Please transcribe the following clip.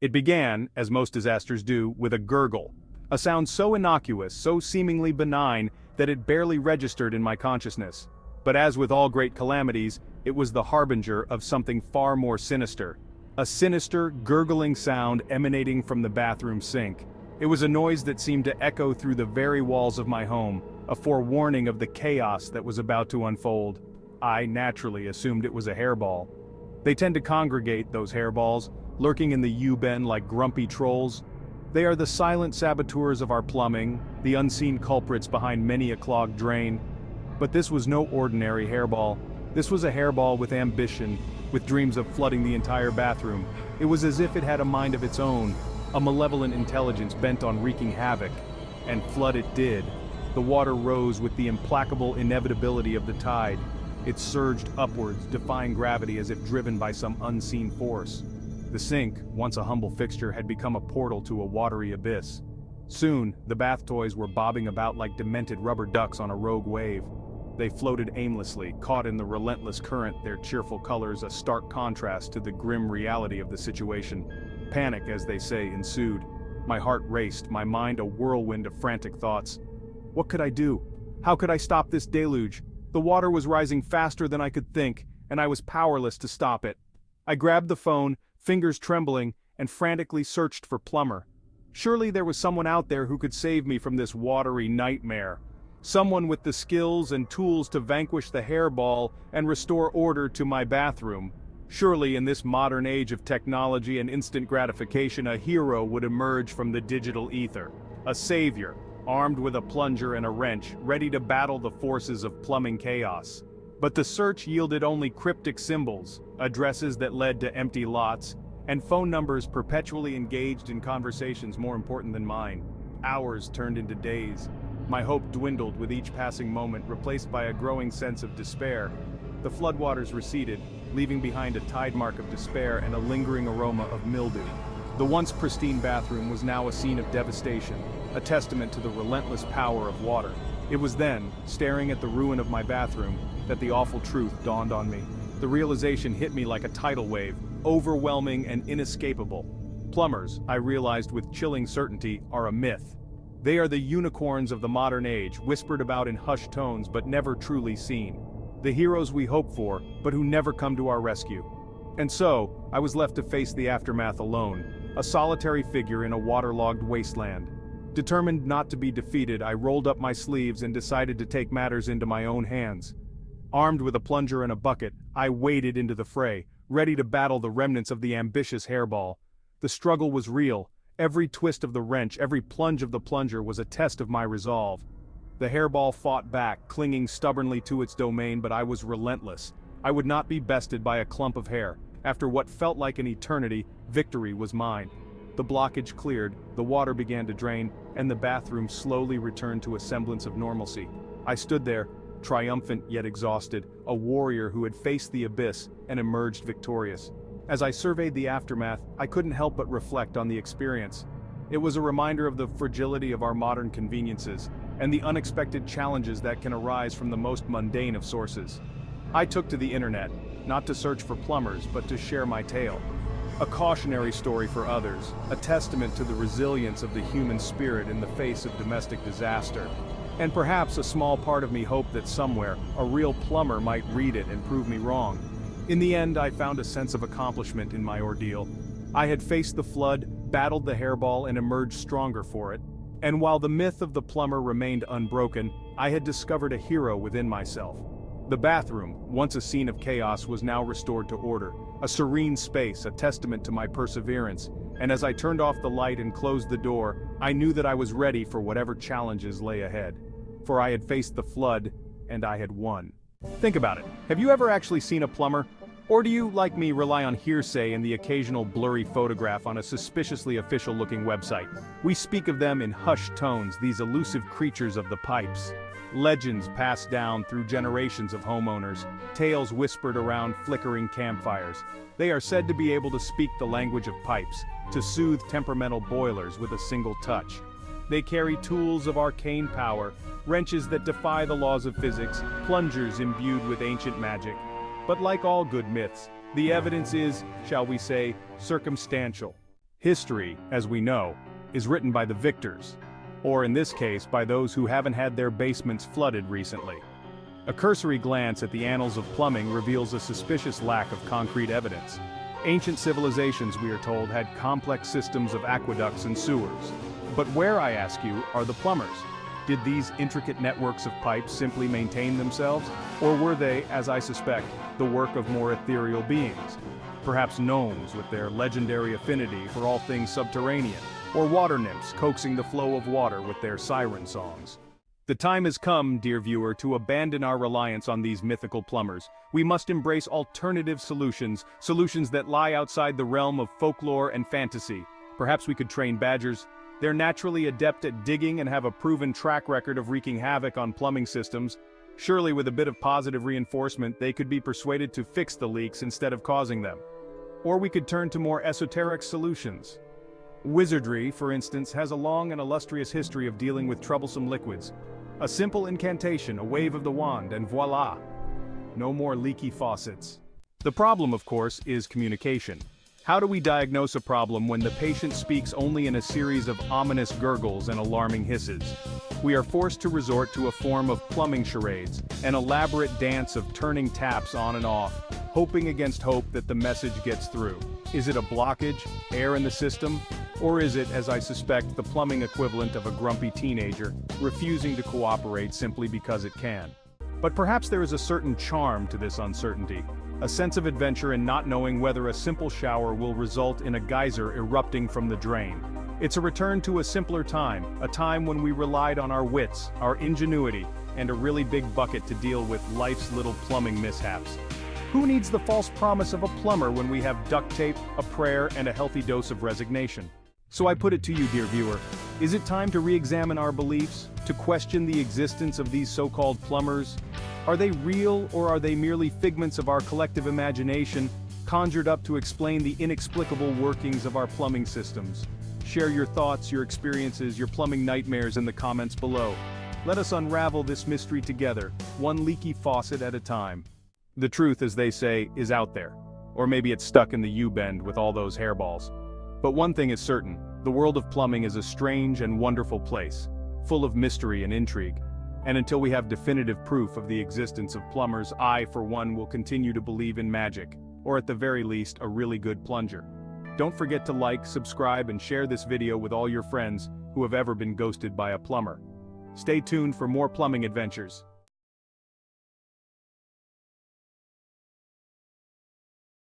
It began, as most disasters do, with a gurgle, a sound so innocuous, so seemingly benign, that it barely registered in my consciousness. But as with all great calamities, it was the harbinger of something far more sinister. A sinister, gurgling sound emanating from the bathroom sink. It was a noise that seemed to echo through the very walls of my home, a forewarning of the chaos that was about to unfold. I naturally assumed it was a hairball. They tend to congregate, those hairballs, lurking in the U-bend like grumpy trolls. They are the silent saboteurs of our plumbing, the unseen culprits behind many a clogged drain. But this was no ordinary hairball. This was a hairball with ambition, with dreams of flooding the entire bathroom. It was as if it had a mind of its own, a malevolent intelligence bent on wreaking havoc. And flood it did. The water rose with the implacable inevitability of the tide. It surged upwards, defying gravity as if driven by some unseen force. The sink, once a humble fixture, had become a portal to a watery abyss. Soon, the bath toys were bobbing about like demented rubber ducks on a rogue wave. They floated aimlessly, caught in the relentless current, their cheerful colors a stark contrast to the grim reality of the situation. Panic, as they say, ensued. My heart raced, my mind a whirlwind of frantic thoughts. What could I do? How could I stop this deluge? The water was rising faster than I could think, and I was powerless to stop it. I grabbed the phone, fingers trembling, and frantically searched for Plumber. Surely there was someone out there who could save me from this watery nightmare. Someone with the skills and tools to vanquish the hairball and restore order to my bathroom. Surely in this modern age of technology and instant gratification, a hero would emerge from the digital ether. A savior, armed with a plunger and a wrench, ready to battle the forces of plumbing chaos. But the search yielded only cryptic symbols, addresses that led to empty lots, and phone numbers perpetually engaged in conversations more important than mine. Hours turned into days. My hope dwindled with each passing moment, replaced by a growing sense of despair. The floodwaters receded, leaving behind a tide mark of despair and a lingering aroma of mildew. The once pristine bathroom was now a scene of devastation, a testament to the relentless power of water. It was then, staring at the ruin of my bathroom, that the awful truth dawned on me. The realization hit me like a tidal wave, overwhelming and inescapable. Plumbers, I realized with chilling certainty, are a myth. They are the unicorns of the modern age, whispered about in hushed tones but never truly seen. The heroes we hope for, but who never come to our rescue. And so, I was left to face the aftermath alone, a solitary figure in a waterlogged wasteland. Determined not to be defeated, I rolled up my sleeves and decided to take matters into my own hands. Armed with a plunger and a bucket, I waded into the fray, ready to battle the remnants of the ambitious hairball. The struggle was real. Every twist of the wrench, every plunge of the plunger was a test of my resolve. The hairball fought back, clinging stubbornly to its domain, but I was relentless. I would not be bested by a clump of hair. After what felt like an eternity, victory was mine. The blockage cleared, the water began to drain, and the bathroom slowly returned to a semblance of normalcy. I stood there, triumphant yet exhausted, a warrior who had faced the abyss and emerged victorious. As I surveyed the aftermath, I couldn't help but reflect on the experience. It was a reminder of the fragility of our modern conveniences, and the unexpected challenges that can arise from the most mundane of sources. I took to the internet, not to search for plumbers, but to share my tale. A cautionary story for others, a testament to the resilience of the human spirit in the face of domestic disaster. And perhaps a small part of me hoped that somewhere, a real plumber might read it and prove me wrong. In the end, I found a sense of accomplishment in my ordeal. I had faced the flood, battled the hairball, and emerged stronger for it. And while the myth of the plumber remained unbroken, I had discovered a hero within myself. The bathroom, once a scene of chaos, was now restored to order, a serene space, a testament to my perseverance. And as I turned off the light and closed the door, I knew that I was ready for whatever challenges lay ahead. For I had faced the flood, and I had won. Think about it. Have you ever actually seen a plumber? Or do you, like me, rely on hearsay and the occasional blurry photograph on a suspiciously official-looking website? We speak of them in hushed tones, these elusive creatures of the pipes. Legends passed down through generations of homeowners, tales whispered around flickering campfires. They are said to be able to speak the language of pipes, to soothe temperamental boilers with a single touch. They carry tools of arcane power, wrenches that defy the laws of physics, plungers imbued with ancient magic. But like all good myths, the evidence is, shall we say, circumstantial. History, as we know, is written by the victors, or in this case by those who haven't had their basements flooded recently. A cursory glance at the annals of plumbing reveals a suspicious lack of concrete evidence. Ancient civilizations, we are told, had complex systems of aqueducts and sewers. But where, I ask you, are the plumbers? Did these intricate networks of pipes simply maintain themselves, or were they, as I suspect, the work of more ethereal beings? Perhaps gnomes with their legendary affinity for all things subterranean, or water nymphs coaxing the flow of water with their siren songs. The time has come, dear viewer, to abandon our reliance on these mythical plumbers. We must embrace alternative solutions that lie outside the realm of folklore and fantasy. Perhaps we could train badgers. They're naturally adept at digging and have a proven track record of wreaking havoc on plumbing systems. Surely with a bit of positive reinforcement, they could be persuaded to fix the leaks instead of causing them. Or we could turn to more esoteric solutions. Wizardry, for instance, has a long and illustrious history of dealing with troublesome liquids. A simple incantation, a wave of the wand, and voila! No more leaky faucets. The problem, of course, is communication. How do we diagnose a problem when the patient speaks only in a series of ominous gurgles and alarming hisses? We are forced to resort to a form of plumbing charades, an elaborate dance of turning taps on and off, hoping against hope that the message gets through. Is it a blockage, air in the system? Or is it, as I suspect, the plumbing equivalent of a grumpy teenager, refusing to cooperate simply because it can? But perhaps there is a certain charm to this uncertainty, a sense of adventure in not knowing whether a simple shower will result in a geyser erupting from the drain. It's a return to a simpler time, a time when we relied on our wits, our ingenuity, and a really big bucket to deal with life's little plumbing mishaps. Who needs the false promise of a plumber when we have duct tape, a prayer, and a healthy dose of resignation? So I put it to you, dear viewer, is it time to re-examine our beliefs, to question the existence of these so-called plumbers? Are they real, or are they merely figments of our collective imagination, conjured up to explain the inexplicable workings of our plumbing systems? Share your thoughts, your experiences, your plumbing nightmares in the comments below. Let us unravel this mystery together, one leaky faucet at a time. The truth, as they say, is out there. Or maybe it's stuck in the U-bend with all those hairballs. But one thing is certain, the world of plumbing is a strange and wonderful place, full of mystery and intrigue. And until we have definitive proof of the existence of plumbers, I, for one, will continue to believe in magic, or at the very least, a really good plunger. Don't forget to like, subscribe, and share this video with all your friends who have ever been ghosted by a plumber. Stay tuned for more plumbing adventures.